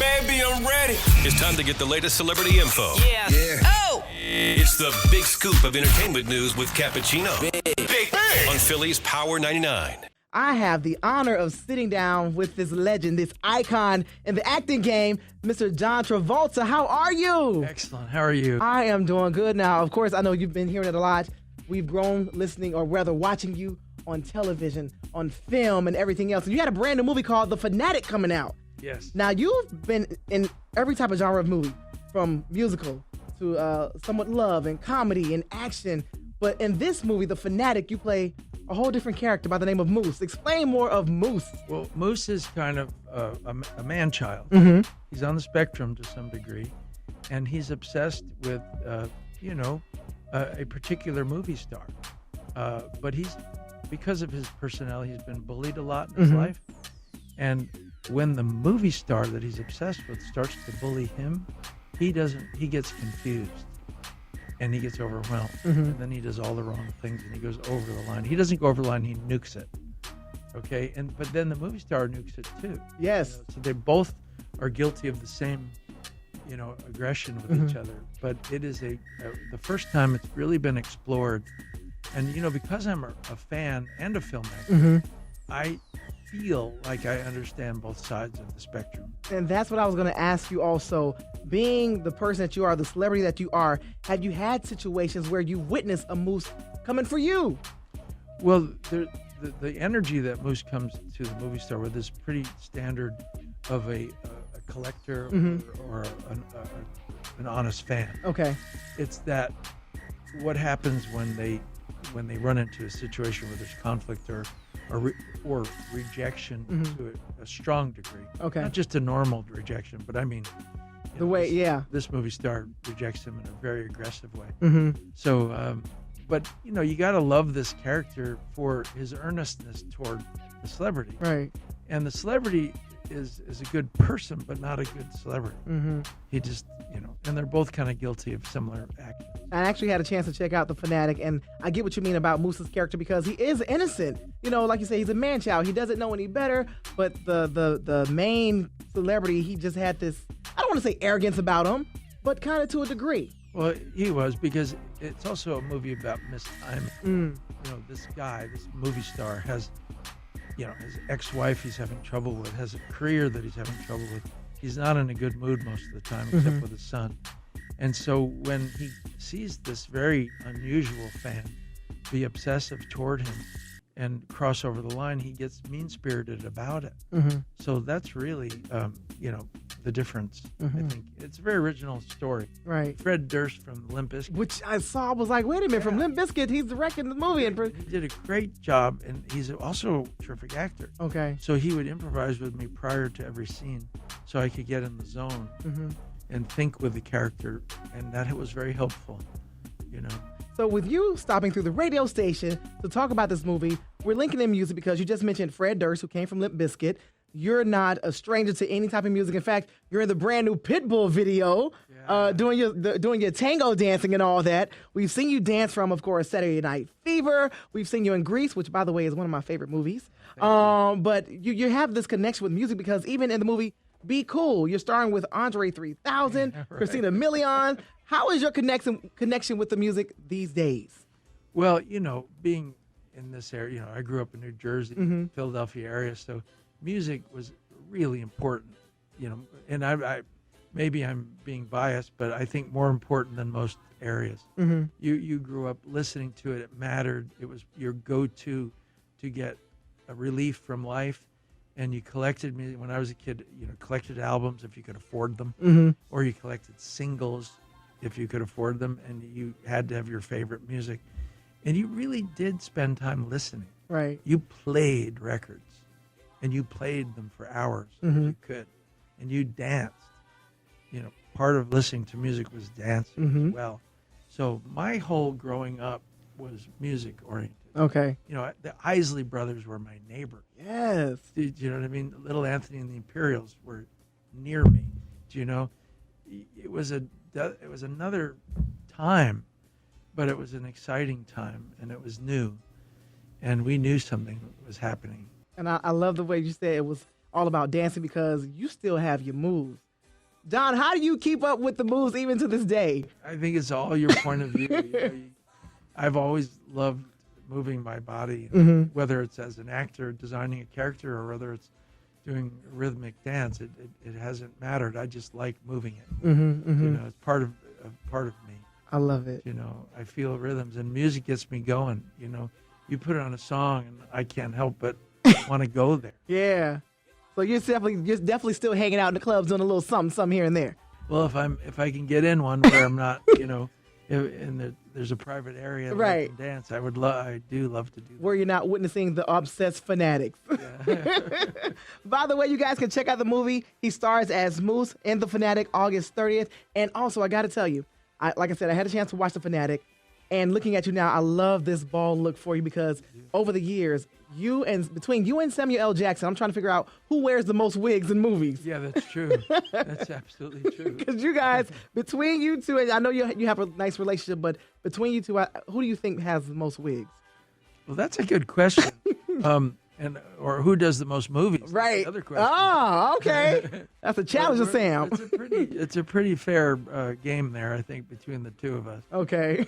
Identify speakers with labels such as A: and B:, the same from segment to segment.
A: Baby, I'm ready.
B: It's time to get the latest celebrity info.
A: Yeah.
C: Oh!
B: It's the big scoop of entertainment news with Cappuchino.
A: Big.
B: On Philly's Power 99.
D: I have the honor of sitting down with this legend, this icon in the acting game, Mr. John Travolta. How are you?
E: Excellent. How are you?
D: I am doing good now. Of course, I know you've been hearing it a lot. We've grown listening, or rather watching you on television, on film, and everything else. And you had a brand new movie called The Fanatic coming out.
E: Yes.
D: Now, you've been in every type of genre of movie, from musical to somewhat love and comedy and action. But in this movie, The Fanatic, you play a whole different character by the name of Moose. Explain more of Moose.
E: Well, Moose is kind of a man-child.
D: Mm-hmm.
E: He's on the spectrum to some degree, and he's obsessed with, a particular movie star. But because of his personality, he's been bullied a lot in his life. And when the movie star that he's obsessed with starts to bully him, he gets confused. And he gets overwhelmed, and then he does all the wrong things, and he goes over the line. He doesn't go over the line; he nukes it. Okay, but then the movie star nukes it too.
D: Yes.
E: So they both are guilty of the same, aggression with each other. But it is the first time it's really been explored, and because I'm a fan and a filmmaker, I feel like I understand both sides of the spectrum.
D: And that's what I was going to ask you also. Being the person that you are, the celebrity that you are, have you had situations where you witnessed a Moose coming for you?
E: Well, the energy that Moose comes to the movie star with is pretty standard of a collector or an honest fan.
D: Okay.
E: It's that what happens when they run into a situation where there's conflict or rejection to a strong degree.
D: Okay.
E: Not just a normal rejection, but I mean, this movie star rejects him in a very aggressive way. So, but you got to love this character for his earnestness toward the celebrity.
D: Right.
E: And the celebrity is a good person, but not a good celebrity. He just, and they're both kind of guilty of similar actions.
D: I actually had a chance to check out The Fanatic, and I get what you mean about Moose's character because he is innocent. Like you say, he's a man-child. He doesn't know any better, but the main celebrity, he just had this, I don't want to say arrogance about him, but kind of to a degree.
E: Well, he was, because it's also a movie about mistiming. This guy, this movie star has, his ex-wife he's having trouble with, has a career that he's having trouble with. He's not in a good mood most of the time, except with his son. And so when he sees this very unusual fan be obsessive toward him and cross over the line, he gets mean-spirited about it. So that's really, the difference. I think it's a very original story.
D: Right.
E: Fred Durst from Limp Bizkit,
D: Which I saw, was like, wait a minute, from Limp Bizkit, he's directing the movie.
E: he did a great job, and he's also a terrific actor.
D: Okay.
E: So he would improvise with me prior to every scene, so I could get in the zone and think with the character, and that was very helpful.
D: So with you stopping through the radio station to talk about this movie, we're linking in music because you just mentioned Fred Durst, who came from Limp Bizkit. You're not a stranger to any type of music. In fact, you're in the brand new Pitbull video, doing your tango dancing and all that. We've seen you dance from, of course, Saturday Night Fever. We've seen you in Grease, which, by the way, is one of my favorite movies. But you have this connection with music because even in the movie Be Cool, you're starring with Andre 3000,
E: Right.
D: Christina Milian. How is your connection with the music these days?
E: Well, being in this area, I grew up in New Jersey, Philadelphia area, so music was really important, and I maybe I'm being biased, but I think more important than most areas. You grew up listening to it. It mattered. It was your go-to to get a relief from life, and you collected music. When I was a kid, collected albums if you could afford them, or you collected singles if you could afford them, and you had to have your favorite music, and you really did spend time listening.
D: Right.
E: You played records, and you played them for hours if you could, and you danced. Part of listening to music was dancing as well. So my whole growing up was music oriented.
D: Okay.
E: The Isley Brothers were my neighbor.
D: Yes.
E: Do you know what I mean? Little Anthony and the Imperials were near me. Do you know? It was another time, but it was an exciting time, and it was new, and we knew something was happening.
D: And I love the way you said it was all about dancing because you still have your moves. Don, how do you keep up with the moves even to this day?
E: I think it's all your point of view. I've always loved moving my body, whether it's as an actor designing a character or whether it's doing rhythmic dance. It hasn't mattered. I just like moving it. It's part of me.
D: I love it.
E: I feel rhythms, and music gets me going. You put it on a song, and I can't help but want to go there.
D: Yeah. So you're definitely still hanging out in the clubs doing a little something here and there.
E: Well, if I can get in one where I'm not, and there's a private area where I can dance, I do love to do that.
D: Where you're not witnessing the obsessed fanatics.
E: Yeah.
D: By the way, you guys can check out the movie. He stars as Moose in The Fanatic August 30th. And also, I got to tell you, like I said, I had a chance to watch The Fanatic. And looking at you now, I love this bald look for you because over the years, between you and Samuel L. Jackson, I'm trying to figure out who wears the most wigs in movies.
E: Yeah, that's true. That's absolutely true.
D: Because you guys, between you two, and I know you have a nice relationship, but between you two, who do you think has the most wigs?
E: Well, that's a good question. Or who does the most movies?
D: Right.
E: That's the other question.
D: Oh, okay. That's a challenge to Sam.
E: It's a pretty fair game there, I think, between the two of us.
D: Okay.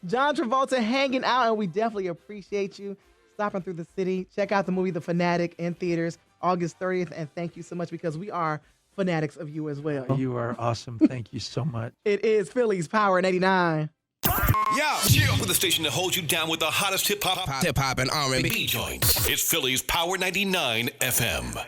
D: John Travolta hanging out, and we definitely appreciate you stopping through the city. Check out the movie The Fanatic in theaters August 30th, and thank you so much because we are fanatics of you as well.
E: You are awesome. Thank you so much.
D: It is Philly's Power in 89.
B: Yo, cheer up with the station that holds you down with the hottest hip hop
A: and R&B
B: joints. It's Philly's Power 99 FM.